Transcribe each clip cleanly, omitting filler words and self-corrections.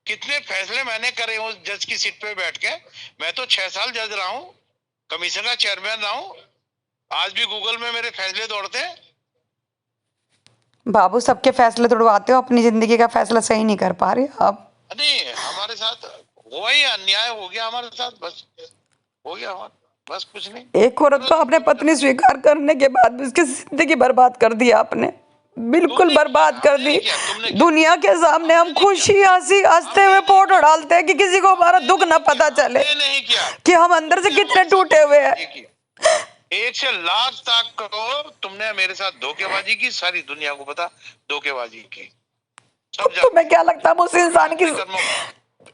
कितने फैसले मैंने करे उस जज की सीट पे बैठ के। मैं तो 6 साल जज रहा हूँ, कमीशन का चेयरमैन रहा हूँ, आज भी गूगल में मेरे फैसले दौड़ते हैं। बाबू सबके फैसले तोड़वाते हो, अपनी जिंदगी का फैसला सही नहीं कर पा रहे आप। नहीं, हमारे साथ हुआ ही अन्याय हो गया, हमारे साथ बस हो गया, बस कुछ नहीं। एक औरत को अपने पत्नी स्वीकार करने के बाद भी उसकी जिंदगी बर्बाद कर दी आपने, बिल्कुल बर्बाद कर दी। दुनिया के सामने हम खुशी हंसी हंसते हुए फोटो डालते हैं कि किसी को हमारा दुख ना पता चले कि हम अंदर से कितने टूटे हुए हैं। 1 से लाख तक करो, तुमने मेरे साथ धोखेबाजी की, सारी दुनिया को पता धोखेबाजी की। तुम्हें क्या लगता है उस इंसान की,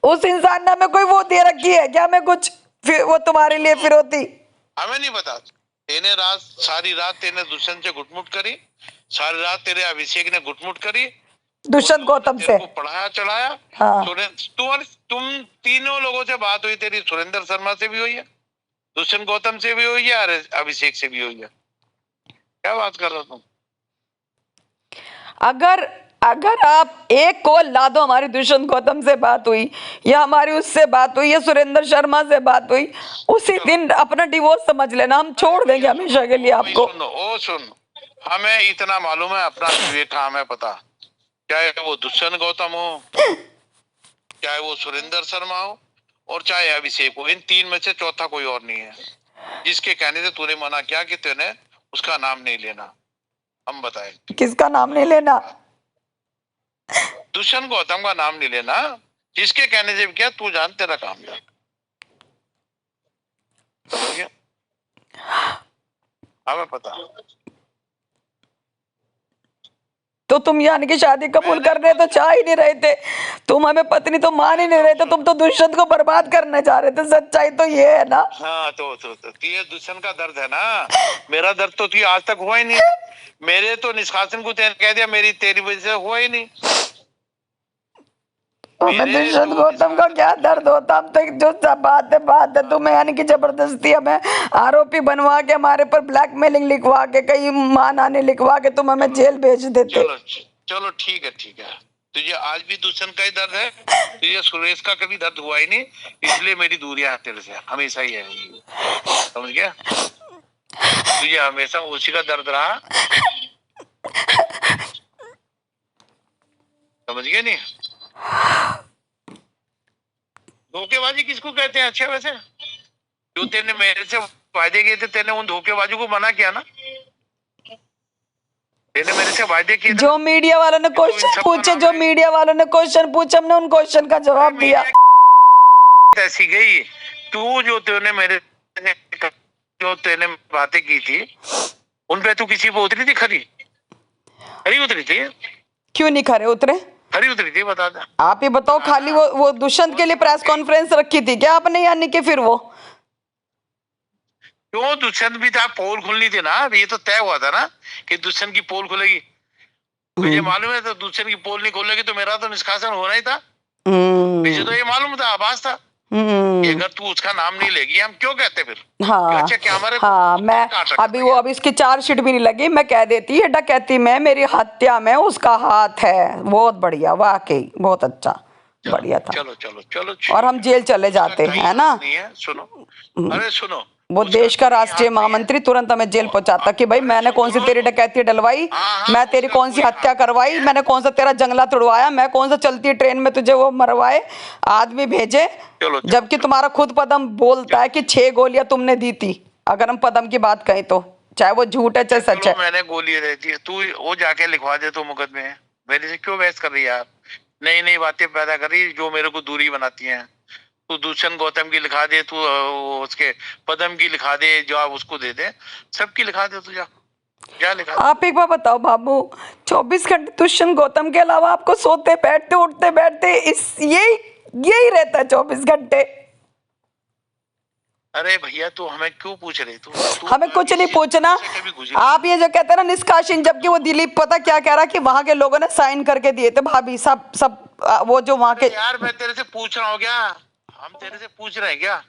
उस इंसान ने हमें कोई वो दे रखी है क्या, हमें कुछ फिर वो तुम्हारे लिए फिर होती? हमें नहीं पता। तेने रात, सारी रात तेने दुष्यंत से घुटमुट करी, सारी रात तेरे अभिषेक ने घुटमुट करी, दुष्यंत गौतम से पढ़ाया चढ़ाया। हाँ। तुम तीनों लोगों से बात हुई, तेरी सुरेंद्र शर्मा से भी हुई है, दुष्यंत गौतम से भी हुई है, और अभिषेक से भी हुई है। क्या बात कर रहे हो तुम? अगर आप एक कॉल ला दो, हमारी दुष्यंत गौतम से बात हुई या हमारी उससे बात हुई या सुरेंद्र शर्मा से बात हुई, उसी दिन अपना डिवोर्स समझ लेना, हम छोड़ देंगे हमेशा के लिए आपको। सुन, हमें इतना मालूम है, अपना विवेक हमें पता, चाहे वो दुष्यंत गौतम हो, चाहे वो सुरेंद्र शर्मा हो, और चाहे अभिषेक हो, इन 3 में से चौथा कोई और नहीं है जिसके कहने से तूने मना किया कि तूने उसका नाम नहीं लेना। हम बताएं किसका नाम नहीं लेना? दुष्यंत गौतम का नाम नहीं लेना, जिसके कहने से भी क्या, तू जान, तेरा काम जान। हमें पता। तो तुम यानी कि शादी कबूल कर रहे तो चाह ही नहीं रहे थे, तुम हमें पत्नी तो मान ही नहीं रहे थे, तुम तो दुष्यंत को बर्बाद करने जा रहे थे। सच्चाई तो ये है ना। हाँ, तो ये दुष्यंत का दर्द है ना, मेरा दर्द तो तुझे आज तक हुआ ही नहीं। मेरे तो निष्कासन को कह दिया, मेरी तेरी वजह से हुआ ही नहीं। हमें दुष्यंत गौतम का क्या दर्द होता, हम तो जो बात है तुम्हें यानी कि जबरदस्ती हमें आरोपी बनवा के, हमारे पर ब्लैकमेलिंग लिखवा के, कहीं मानहानि लिखवा के तुम हमें जेल भेज देते। चलो ठीक है, तुझे आज भी दुष्यंत का ही दर्द है, तुझे सुरेश का कभी दर्द हुआ ही नहीं, इसलिए मेरी दूरियां है तेरे से हमेशा ही है, समझ गया? तुझे हमेशा उसी का दर्द रहा, समझ गया? नहीं, धोखेबाजी किसको कहते हैं? अच्छा, वैसे जो तेने मेरे से वायदे किए थे, तेने उन धोखेबाजी को मना किया ना, तेने मेरे से वायदे किए। जो मीडिया वालों ने क्वेश्चन पूछे, हमने उन क्वेश्चन का जवाब दिया। ऐसी गई तू, जो तूने मेरे जो तेने बातें की थी, उन पे तू किसी पे उतरी थी? खरी उतरी थी? क्यों नहीं खरे उतरे? खरी उतरी थी, बता दे। आप ही बताओ। खाली वो दुष्यंत के लिए प्रेस कॉन्फ्रेंस रखी थी क्या आपने, यानी कि फिर वो क्यों? दुष्यंत भी था, पोल खुलनी थी ना, ये तो तय हुआ था ना कि दुष्यंत की पोल खुलेगी। मुझे मालूम है, तो दुष्यंत की पोल नहीं खोलेगी तो मेरा तो निष्कासन होना ही था। मुझे तो ये मालूम था, आभास था। अगर तू उसका नाम नहीं लेगी, हम क्यों कहते फिर? हाँ, अच्छा, क्या हमारे मैं अभी इसकी चार्जशीट भी नहीं लगी, मैं कह देती है डकैती में, मेरी हत्या में उसका हाथ है। बहुत बढ़िया, वाकई बहुत अच्छा, बढ़िया था। चलो और हम जेल चले जाते हैं ना। सुनो, अरे सुनो, वो देश का राष्ट्रीय महामंत्री तुरंत हमें जेल पहुंचाता कि भाई मैंने कौन सी तेरी डकैती डलवाई, मैं तेरी कौन सी हत्या करवाई, मैंने कौन सा तेरा जंगला तुड़वाया, मैं कौन सा चलती ट्रेन में तुझे वो मरवाए, आदमी भेजे। जबकि तुम्हारा खुद पदम बोलता है कि 6 गोलियां तुमने दी थी। अगर हम पदम की बात कहें तो, चाहे वो झूठ है चाहे सच है। मैंने गोली रहती है, तू वो जाके लिखवा दे तो मुकदमे में। मेरे से क्यों बहस कर रही है आप? नई नई बातें पैदा कर रही है जो मेरे को दूरी बनाती हैं। तू दुष्यंत गौतम की लिखा दे, तू उसके पदम की लिखा दे, जो आप उसको दे दे, सबकी लिखा दे। तू जा लिखा। आप एक बार बताओ बाबू, 24 घंटे दुष्यंत गौतम के अलावा आपको सोते बैठते उठते बैठते यही रहता है 24 घंटे? अरे भैया, तू हमें क्यों पूछ रहे? तू हमें कुछ नहीं पूछना। आप ये जो कहते हैं ना निष्कासन, जबकि वो दिलीप पता क्या कह रहा कि वहां के लोगों ने साइन करके दिए थे, भाभी सब वो जो वहां के। यार मैं तेरे से पूछ रहा हूँ क्या? हम तेरे से पूछ रहे हैं क्या?